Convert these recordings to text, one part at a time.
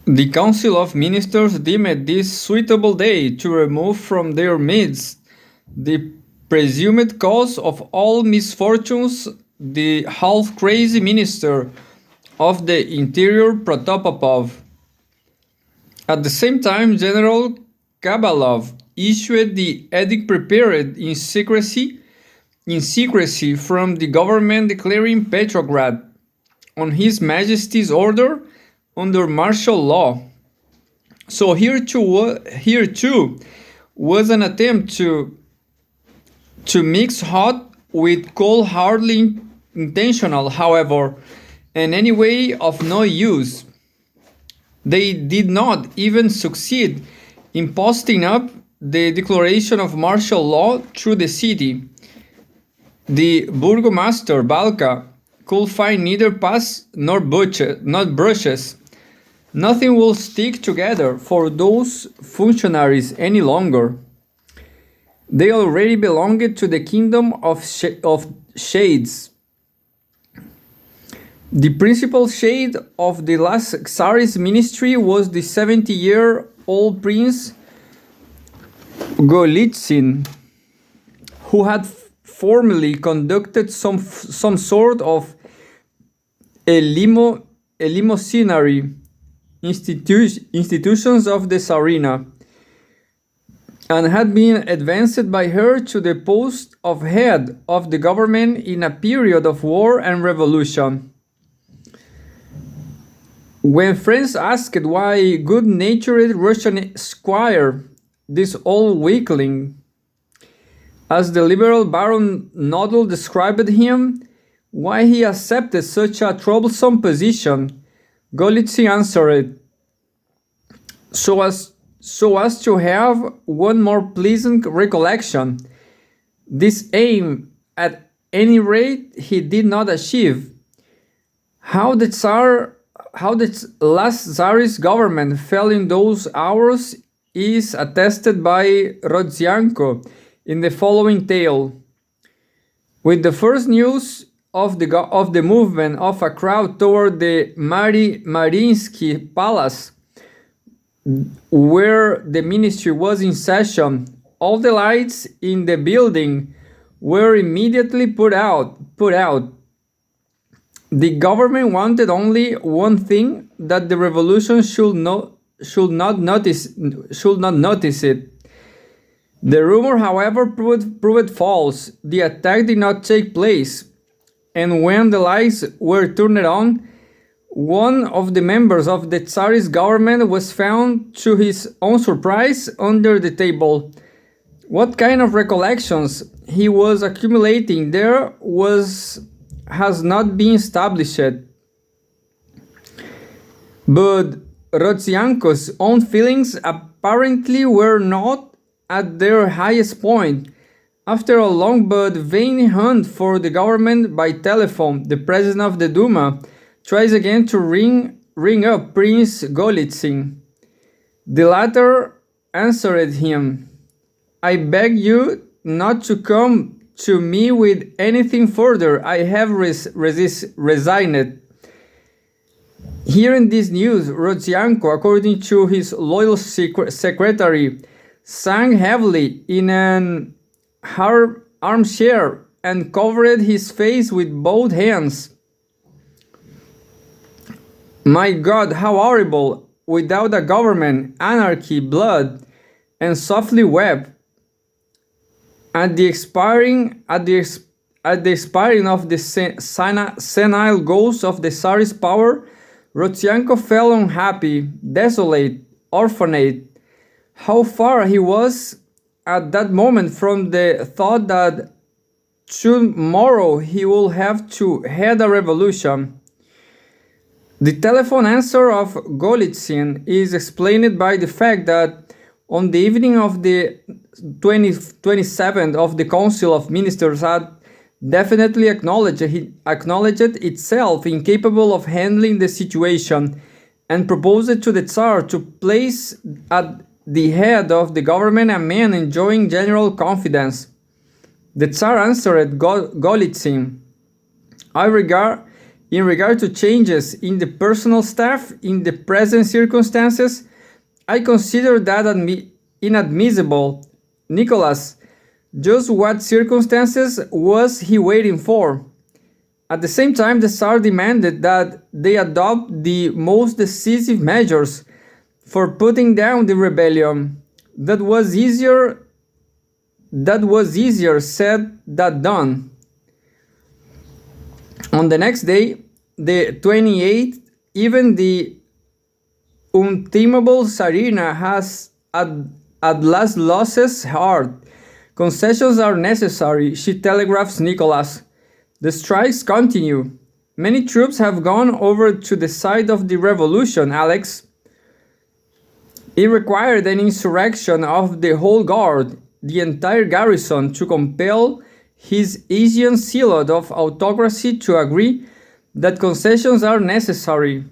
The Council of Ministers deemed this suitable day to remove from their midst the presumed cause of all misfortunes, the half-crazy minister of the Interior Protopopov. At the same time, General Kabalov issued the edict prepared in secrecy from the government declaring Petrograd, on His Majesty's order, under martial law. So here too was an attempt to mix hot with cold, hardly intentional, however, and anyway of no use. They did not even succeed in posting up the declaration of martial law through the city. The burgomaster Balka could find neither paths nor brushes. Nothing will stick together for those functionaries any longer. They already belonged to the kingdom of shades. The principal shade of the last Tsarist ministry was the 70-year-old Prince Golitsyn, who had formerly conducted some sort of eleemosynary institutions of the Tsarina, and had been advanced by her to the post of head of the government in a period of war and revolution. When friends asked why good-natured Russian squire, this old weakling, as the liberal Baron Nodal described him, why he accepted such a troublesome position, Golitsyn answered, so as to have one more pleasant recollection. This aim, at any rate, he did not achieve. How the last Tsarist government fell in those hours is attested by Rodzianko in the following tale. With the first news of the movement of a crowd toward the Mariinsky Palace, where the ministry was in session, all the lights in the building were immediately put out. The government wanted only one thing, that the revolution should not notice it. The rumor, however, proved false. The attack did not take place, and when the lights were turned on, one of the members of the Tsarist government was found, to his own surprise, under the table. What kind of recollections he was accumulating there has not been established. But Rodzianko's own feelings apparently were not at their highest point. After a long but vain hunt for the government by telephone, the president of the Duma tries again to ring up Prince Golitsyn. The latter answered him, "I beg you not to come to me with anything further. I have resigned." Hearing this news, Rodzianko, according to his loyal secretary, sank heavily in an armchair and covered his face with both hands. "My God, how horrible! Without a government, anarchy, blood," and softly wept. At the expiring of the senile ghost of the Tsarist power, Rodzianko felt unhappy, desolate, orphaned. How far he was at that moment from the thought that tomorrow he will have to head a revolution. The telephone answer of Golitsyn is explained by the fact that on the evening of the 27th of the Council of Ministers had definitely acknowledged itself incapable of handling the situation, and proposed to the Tsar to place at the head of the government a man enjoying general confidence. The Tsar answered Golitsyn, "I regard In regard to changes in the personal staff in the present circumstances, I consider that inadmissible. Nicholas, just what circumstances was he waiting for? At the same time, the Tsar demanded that they adopt the most decisive measures for putting down the rebellion. That was easier said than done. On the next day, the 28th, even the untamable Tsarina has at last lost his heart. Concessions are necessary, she telegraphs Nicholas. The strikes continue. Many troops have gone over to the side of the revolution, Alex. It required an insurrection of the whole guard, the entire garrison, to compel his Asian zealot of autocracy to agree that concessions are necessary.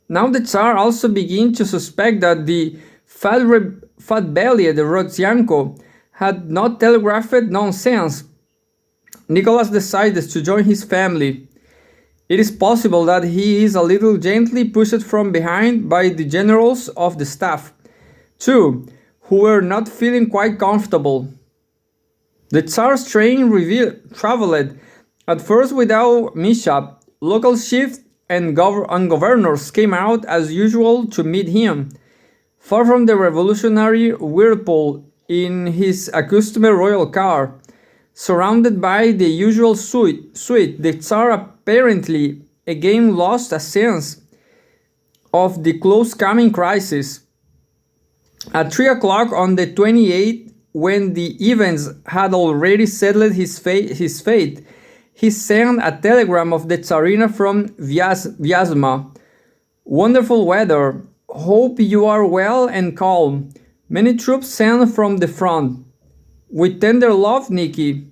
Now the Tsar also begins to suspect that the fat-bellied Rodzianko had not telegraphed nonsense. Nicholas decides to join his family. It is possible that he is a little gently pushed from behind by the generals of the staff, too, who were not feeling quite comfortable. The Tsar's train traveled at first without mishap. Local chiefs and governors came out as usual to meet him. Far from the revolutionary whirlpool in his accustomed royal car, surrounded by the usual suite, the Tsar apparently again lost a sense of the close coming crisis. At 3 o'clock on the 28th, when the events had already settled his fate, he sent a telegram of the Tsarina from Vyazma. Wonderful weather. Hope you are well and calm. Many troops sent from the front. With tender love, Nikki.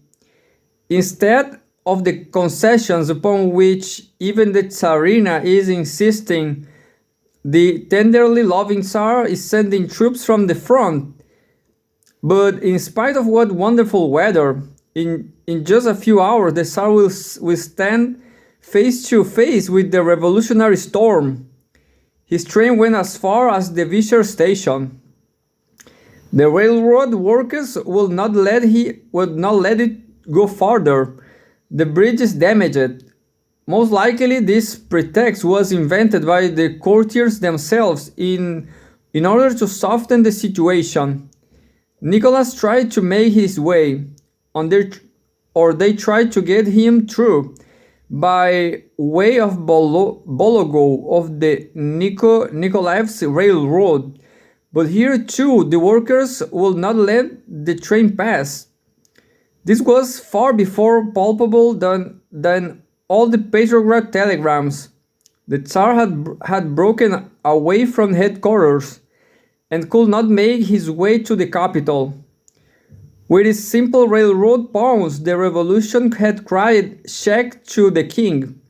Instead of the concessions upon which even the Tsarina is insisting, the tenderly loving Tsar is sending troops from the front. But in spite of what wonderful weather, in just a few hours the Tsar will stand face to face with the revolutionary storm. His train went as far as the Visher station. The railroad workers would not let it go farther. The bridge is damaged. Most likely this pretext was invented by the courtiers themselves in order to soften the situation. Nicholas tried to make his way, or they tried to get him through by way of Bologo of the Nikolaev's railroad. But here too the workers would not let the train pass. This was far more palpable than all the Petrograd telegrams. The Tsar had broken away from headquarters and could not make his way to the capital. With his simple railroad pawns, the revolution had cried check to the king.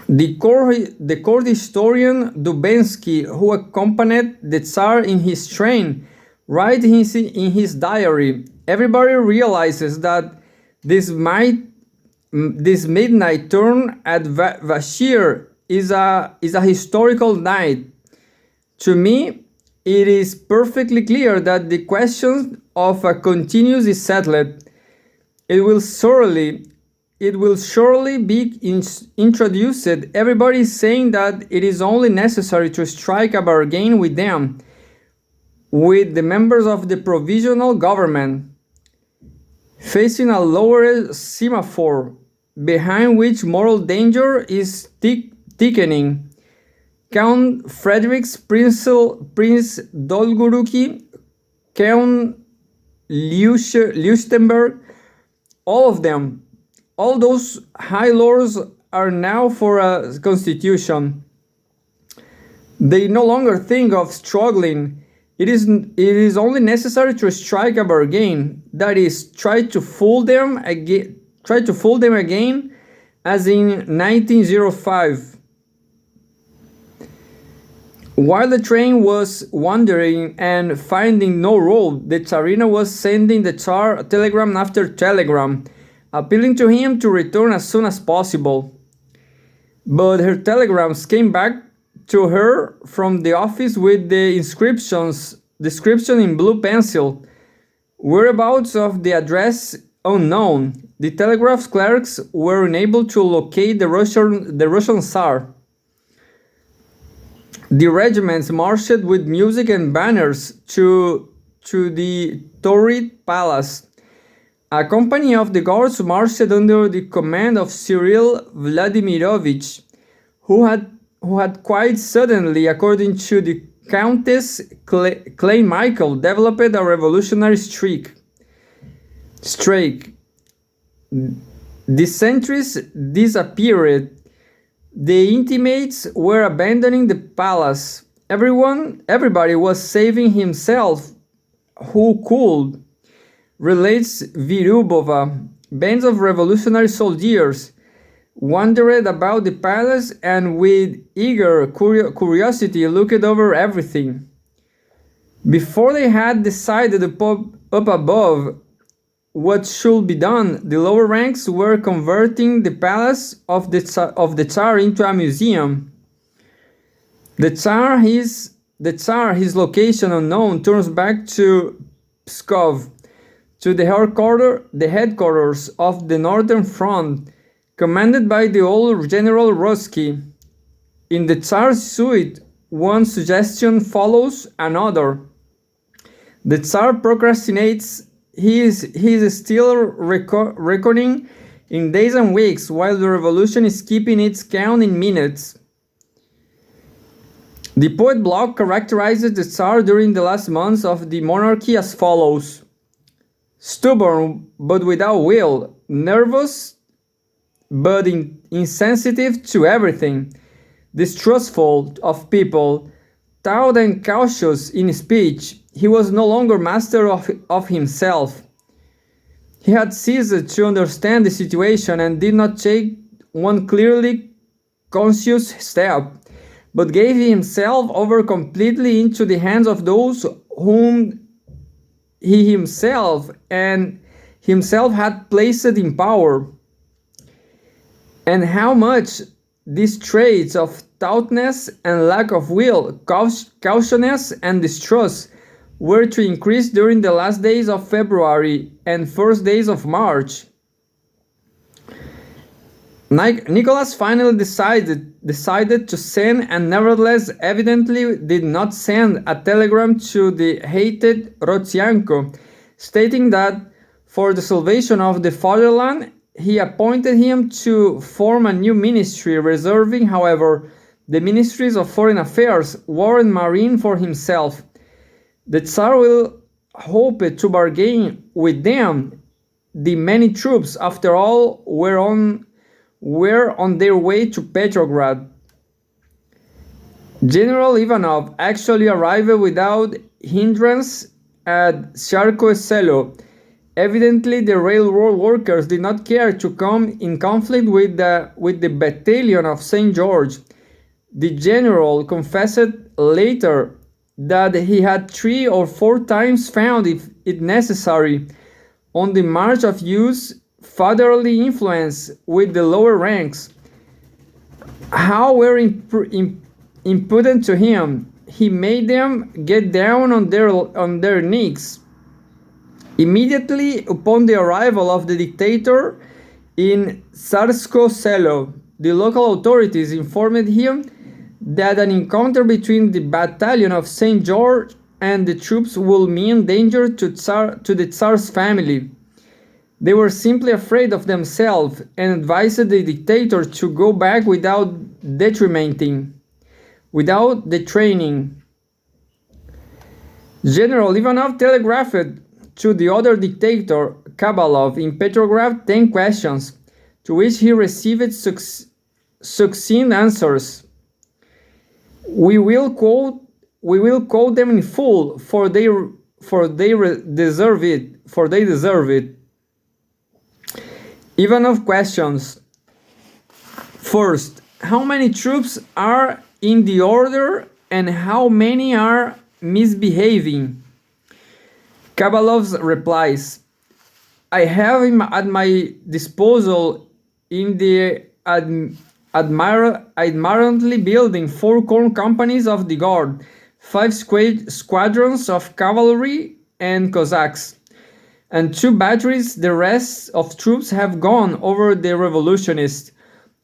The court historian Dubensky, who accompanied the Tsar in his train, writes in his diary, everybody realizes that this midnight turn at Vashir is a historical night. To me, it is perfectly clear that the question of a continuance is settled. It will surely be introduced. Everybody is saying that it is only necessary to strike a bargain with them, with the members of the provisional government, facing a lower semaphore, behind which moral danger is thickening. Count Frederick's Prince Dolgoruki, Count Lichtenberg, all of them, all those high lords are now for a constitution. They no longer think of struggling. It is only necessary to strike a bargain, that is, try to fool them again as in 1905. While the train was wandering and finding no road, the Tsarina was sending the Tsar telegram after telegram, appealing to him to return as soon as possible. But her telegrams came back to her from the office with the description in blue pencil, whereabouts of the address unknown. The telegraph clerks were unable to locate the Russian Tsar. The regiments marched with music and banners to the Tauride Palace. A company of the guards marched under the command of Cyril Vladimirovich, who had quite suddenly, according to the Countess Klein Michael, developed a revolutionary streak. The sentries disappeared. The intimates were abandoning the palace. Everybody was saving himself who could, relates Virubova. Bands of revolutionary soldiers wandered about the palace and with eager curiosity looked over everything. Before they had decided up above what should be done, the lower ranks were converting the palace of the Tsar into a museum. The Tsar, his location unknown, turns back to Pskov, to the headquarters of the Northern Front, commanded by the old General Trotsky. In the Tsar's suite, one suggestion follows another. The Tsar procrastinates. He is still reckoning in days and weeks, while the revolution is keeping its count in minutes. The poet Bloch characterizes the Tsar during the last months of the monarchy as follows: stubborn but without will, nervous but insensitive to everything, distrustful of people, taut and cautious in speech. He was no longer master of himself. He had ceased to understand the situation and did not take one clearly conscious step, but gave himself over completely into the hands of those whom he himself had placed in power. And how much these traits of tautness and lack of will, cautiousness and distrust were to increase during the last days of February and first days of March. Nicholas finally decided to send, and nevertheless evidently did not send, a telegram to the hated Rodzianko, stating that for the salvation of the fatherland he appointed him to form a new ministry, reserving, however, the ministries of foreign affairs, war and marine for himself. The Tsar will hope to bargain with them. The many troops, after all, were on their way to Petrograd. General Ivanov actually arrived without hindrance at Sharkoe Selo. Evidently, the railroad workers did not care to come in conflict with the battalion of St. George. The general confessed later that he had 3 or 4 times found it necessary, on the march, of use fatherly influence with the lower ranks. How were impudent to him! He made them get down on their knees. Immediately upon the arrival of the dictator in Tsarskoe Selo, the local authorities informed him that an encounter between the battalion of St. George and the troops would mean danger to the Tsar's family. They were simply afraid of themselves and advised the dictator to go back without detraining. General Ivanov telegraphed to the other dictator, Kabalov, in Petrograd 10 questions, to which he received succinct answers. We will quote them in full, for they deserve it. Ivanov questions. First, how many troops are in the order and how many are misbehaving? Kabalov's replies: I have at my disposal in the admirantly building 4 corn companies of the guard, 5 squadrons of cavalry and Cossacks, and 2 batteries. The rest of troops have gone over the revolutionists,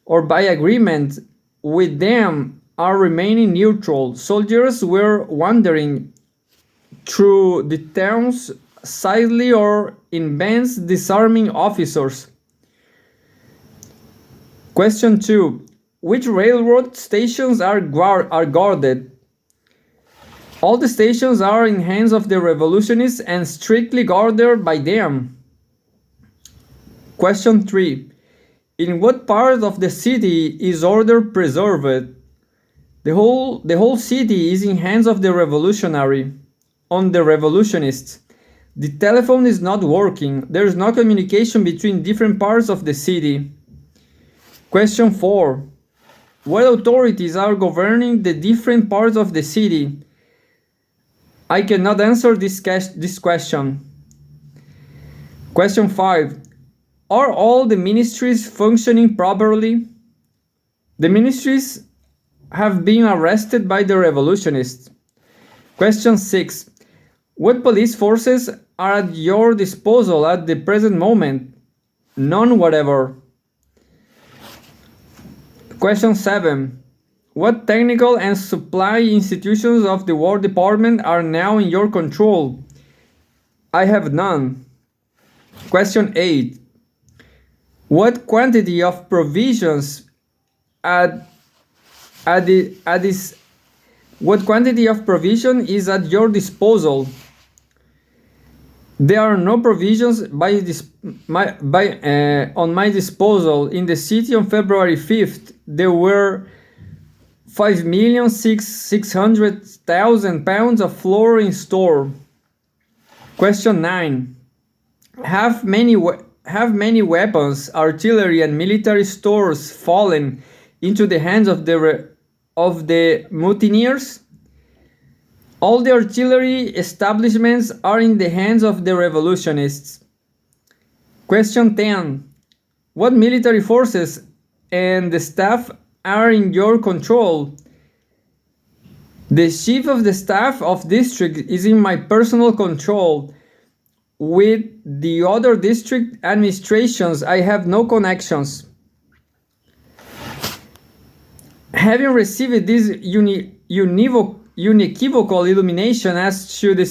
or by agreement with them are remaining neutral. Soldiers were wandering through the towns silently or in bands disarming officers. Question 2. Which railroad stations are guarded? All the stations are in hands of the revolutionists and strictly guarded by them. Question 3. In what part of the city is order preserved? The whole city is in hands of the revolutionists. The telephone is not working. There is no communication between different parts of the city. Question 4. What authorities are governing the different parts of the city? I cannot answer this question. Question 5. Are all the ministries functioning properly? The ministries have been arrested by the revolutionists. Question 6. What police forces are at your disposal at the present moment? None whatever. Question 7. What technical and supply institutions of the War Department are now in your control? I have none. Question 8. What quantity of provisions what quantity of provision is at your disposal? There are no provisions on my disposal. In the city on February 5th, there were 5,600,000 pounds of flour in store. Question 9. Have many weapons, artillery, and military stores fallen into the hands of the mutineers? All the artillery establishments are in the hands of the revolutionists. Question 10. What military forces and the staff are in your control? The chief of the staff of district is in my personal control. With the other district administrations, I have no connections. Having received this unequivocal illumination as to the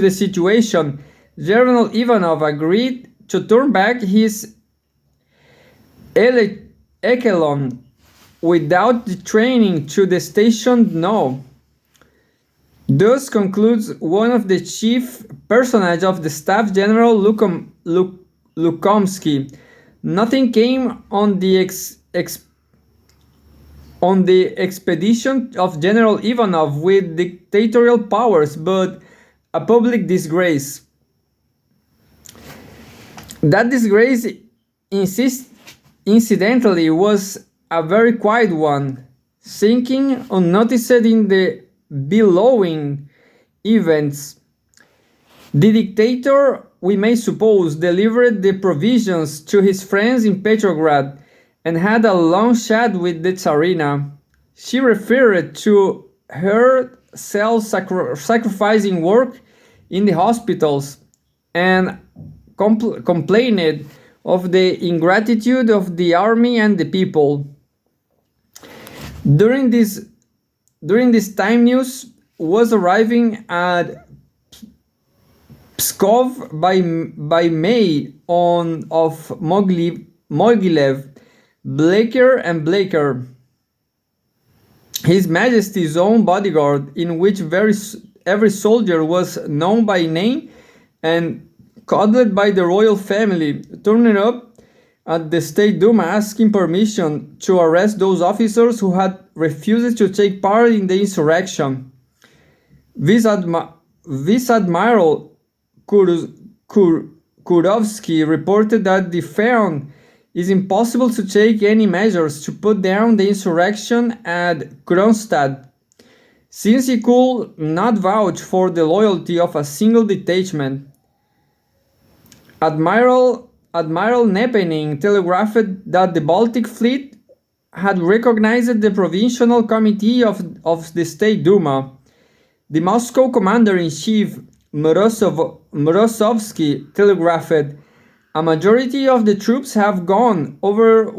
situation, General Ivanov agreed to turn back his echelon without the training to the station no. Thus concludes one of the chief personages of the staff, General Lukomsky. Nothing came on the expedition of General Ivanov with dictatorial powers, but a public disgrace. That disgrace, incidentally, was a very quiet one, sinking unnoticed in the bellowing events. The dictator, we may suppose, delivered the provisions to his friends in Petrograd and had a long chat with the Tsarina. She referred to her self-sacrificing work in the hospitals and complained of the ingratitude of the army and the people. During this time, news was arriving at Pskov by May of Mogilev, Blaker and Blaker, His Majesty's own bodyguard, in which every soldier was known by name and coddled by the royal family, turning up at the State Duma asking permission to arrest those officers who had refused to take part in the insurrection. Vice Admiral Kurovsky reported that the found is impossible to take any measures to put down the insurrection at Kronstadt, since he could not vouch for the loyalty of a single detachment. Admiral Nepenin telegraphed that the Baltic fleet had recognized the provincial committee of the State Duma. The Moscow commander-in-chief Morozovsky telegraphed, "A majority of the troops have gone over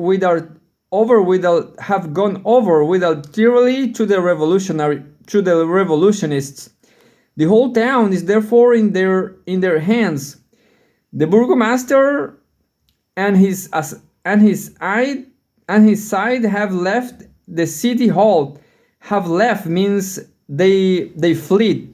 voluntarily to the revolutionists. The whole town is therefore in their hands. The burgomaster and his side have left the city hall. Have left means they fled.